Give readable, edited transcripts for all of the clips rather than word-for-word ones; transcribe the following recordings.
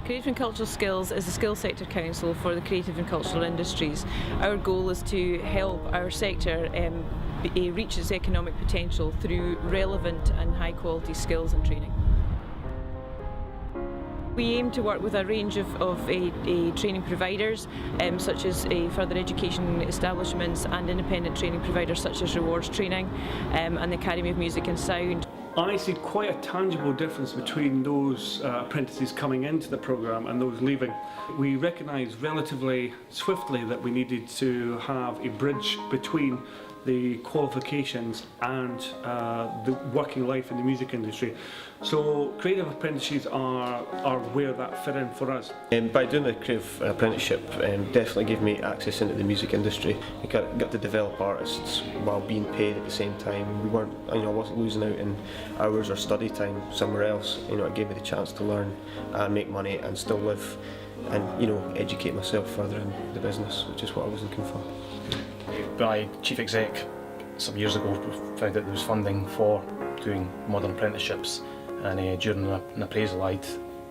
Creative and Cultural Skills is a skills sector council for the creative and cultural industries. Our goal is to help our sector reach its economic potential through relevant and high quality skills and training. We aim to work with a range of training providers, such as further education establishments and independent training providers such as Rewards Training and the Academy of Music and Sound. I see quite a tangible difference between those apprentices coming into the programme and those leaving. We recognised relatively swiftly that we needed to have a bridge between the qualifications and the working life in the music industry. So creative apprenticeships are where that fit in for us. By doing the creative apprenticeship definitely gave me access into the music industry. I got to develop artists while being paid at the same time. I wasn't losing out in hours or study time somewhere else. It gave me the chance to learn and make money and still live and educate myself further in the business, which is what I was looking for. My chief exec some years ago found out there was funding for doing modern apprenticeships, and during an appraisal I'd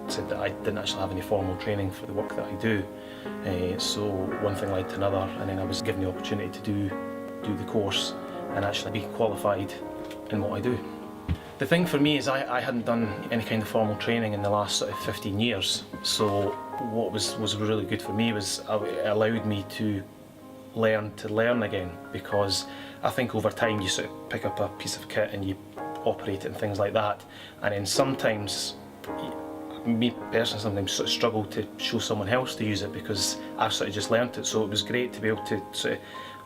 said that I didn't actually have any formal training for the work that I do. So one thing led to another, and then I was given the opportunity to do the course and actually be qualified in what I do. The thing for me is I hadn't done any kind of formal training in the last sort of 15 years, so what was really good for me was it allowed me to learn again, because I think over time you sort of pick up a piece of kit and you operate it and things like that, and then sometimes, me personally, sometimes sort of struggle to show someone else to use it because I've sort of just learnt it. So it was great to be able to sort of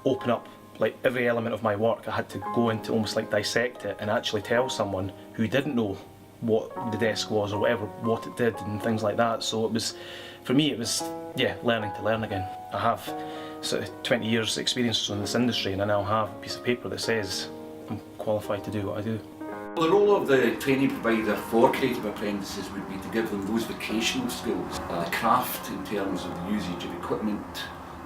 open up like every element of my work. I had to go into almost like dissect it and actually tell someone who didn't know what the desk was or whatever, what it did and things like that. So it was, for me, it was learning to learn again. I have sort of 20 years experience in this industry, and I now have a piece of paper that says I'm qualified to do what I do. Well, the role of the training provider for creative apprentices would be to give them those vocational skills, craft in terms of the usage of equipment,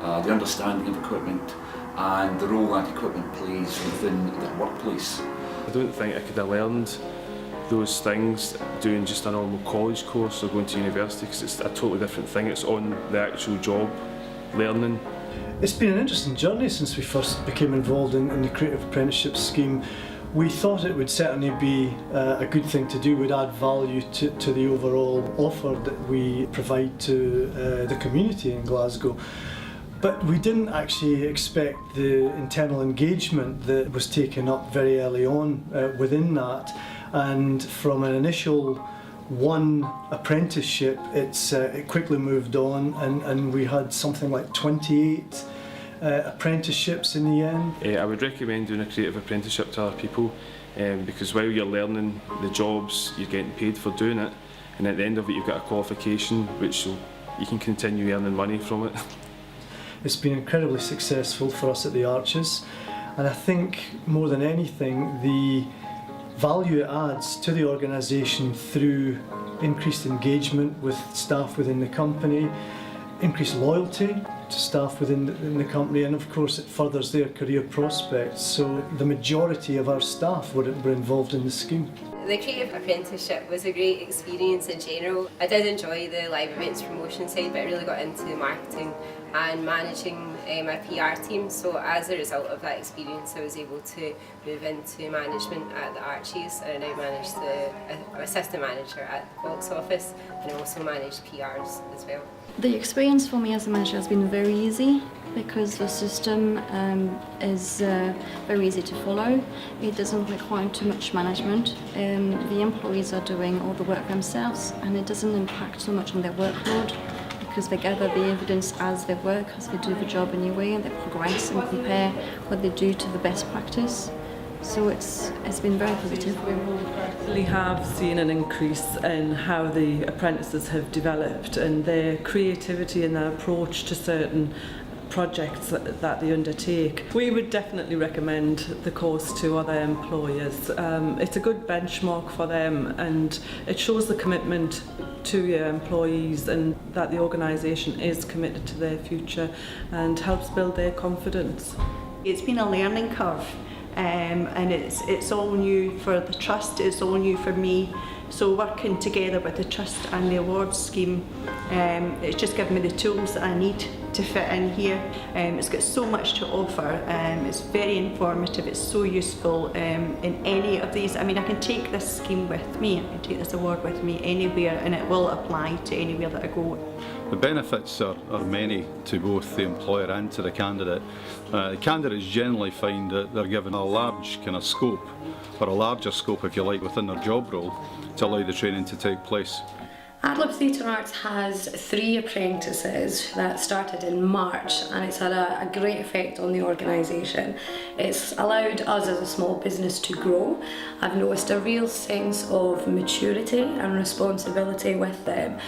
the understanding of equipment, and the role that equipment plays within the workplace. I don't think I could have learned those things doing just a normal college course or going to university, because it's a totally different thing. It's on the actual job learning. It's been an interesting journey since we first became involved in the Creative Apprenticeship scheme. We thought it would certainly be a good thing to do, would add value to the overall offer that we provide to the community in Glasgow. But we didn't actually expect the internal engagement that was taken up very early on within that. And from an initial one apprenticeship, it quickly moved on, and we had something like 28 apprenticeships in the end. I would recommend doing a creative apprenticeship to other people, because while you're learning the jobs, you're getting paid for doing it, and at the end of it you've got a qualification which you can continue earning money from it. It's been incredibly successful for us at the Arches, and I think more than anything the value it adds to the organisation through increased engagement with staff within the company, increased loyalty to staff within the company, and of course it furthers their career prospects. So the majority of our staff were involved in the scheme. The Creative Apprenticeship was a great experience in general. I did enjoy the live events promotion side, but I really got into marketing and managing my PR team. So as a result of that experience, I was able to move into management at the Arches, and I now manage I'm assistant manager at the box office, and I also manage PRs as well. The experience for me as a manager has been very easy because the system is very easy to follow. It doesn't require too much management. The employees are doing all the work themselves, and it doesn't impact so much on their workload because they gather the evidence as they work, as they do the job anyway, and they progress and compare what they do to the best practice. So it's been very positive. We have seen an increase in how the apprentices have developed and their creativity and their approach to certain projects that they undertake. We would definitely recommend the course to other employers. It's a good benchmark for them, and it shows the commitment to your employees and that the organisation is committed to their future and helps build their confidence. It's been a learning curve. And it's all new for the trust, it's all new for me, So working together with the Trust and the awards scheme, it's just given me the tools that I need to fit in here. It's got so much to offer, it's very informative, it's so useful in any of these. I mean, I can take this scheme with me, I can take this award with me anywhere, and it will apply to anywhere that I go. The benefits are many to both the employer and to the candidate. The candidates generally find that they're given a large kind of scope, or a larger scope if you like, within their job role to allow the training to take place. Adlib Theatre Arts has 3 apprentices that started in March, and it's had a great effect on the organisation. It's allowed us as a small business to grow. I've noticed a real sense of maturity and responsibility with them,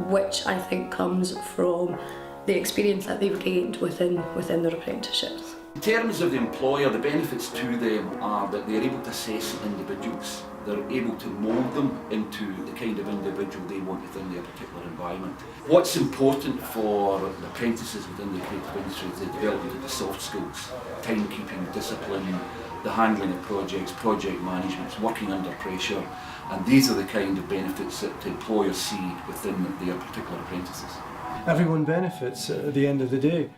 which I think comes from the experience that they've gained within their apprenticeships. In terms of the employer, the benefits to them are that they're able to assess individuals. They're able to mould them into the kind of individual they want within their particular environment. What's important for the apprentices within the creative industry is the development of the soft skills, timekeeping, discipline, the handling of projects, project management, working under pressure, and these are the kind of benefits that employers see within their particular apprentices. Everyone benefits at the end of the day.